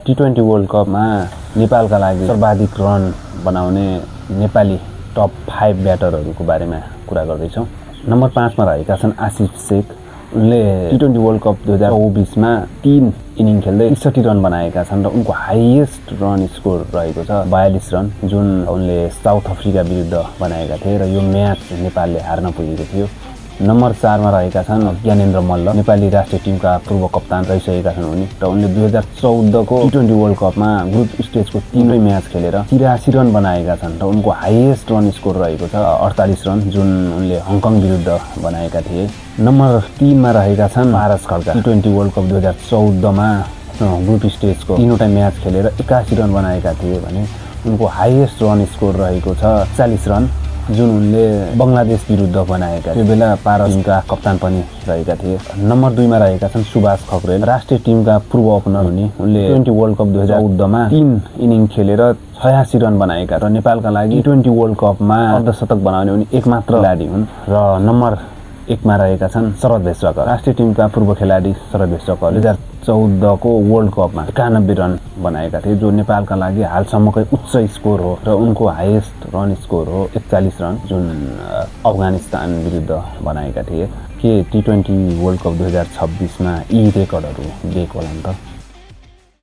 T20 world कपमा नेपालका लागि सर्वाधिक रन बनाउने नेपाली टप 5 ब्याटरहरूको बारेमा कुरा गर्दैछौँ। नम्बर 5 मा रहेका छन् आशिष शेख। उनले T20 वर्ल्ड कप 2024 मा 3 इनिङ खेल्दै 61 रन बनाएका छन् र उनको हाईएस्ट रन स्कोर रहेको छ 42 रन, जुन उनले साउथ अफ्रिका विरुद्ध बनाएका थिए र यो म्याच नेपालले हार्न पुगेको थियो। नम्बर 4 मा रहेका छन् ज्ञानेन्द्र मल्ल। नेपाली राष्ट्रिय टिमका पूर्व कप्तान रहिसकेका छन् उनी र उनले 2014 को T20 वर्ल्ड कपमा ग्रुप स्टेजको 3 म्याच खेलेर 83 रन बनाएका छन् र उनको हाईएस्ट रन स्कोर रहेको छ 48 रन, जुन उनले हङकङ विरुद्ध बनाएका थिए। नम्बर 3 मा रहेका छन् Paras Khadka. T20 world cup 2014 मा ग्रुप स्टेजको 3वटा म्याच खेलेर 81 रन बनाएका थिए भने उनको हाईएस्ट रन स्कोर रहेको छ 40 रन, जुन उनले बङ्गलादेश विरुद्ध बनाएका थियो। त्यो बेला पारस टिमका कप्तान पनि रहेका थिए। नम्बर 2 मा रहेका छन् सुभाष खक्रेल। राष्ट्रिय टिमका पूर्व ओपनर हुने उनले T20 वर्ल्ड कप 2014 मा 3 इनिङ खेलेर 86 रन बनाएका र नेपालका लागि T20 वर्ल्ड कपमा अर्धशतक बनाउने उनी एकमात्र खेलाडी हुन्। र नम्बर 1 मा रहेका छन् शरद भेष्वाकर। राष्ट्रिय टिमका पूर्व खेलाडी शरद भेष्वाकर 2014 को वर्ल्ड कपमा 91 रन बनाएका थिए, जो नेपालका लागि हालसम्मकै उच्च स्कोर हो र उनको हाईएस्ट रन स्कोर हो 41 रन, जुन अफगानिस्तान विरुद्ध बनाएका थिए। के T20 वर्ल्ड कप 2026 मा यी रेकर्डहरू ब्रेक होला नि त?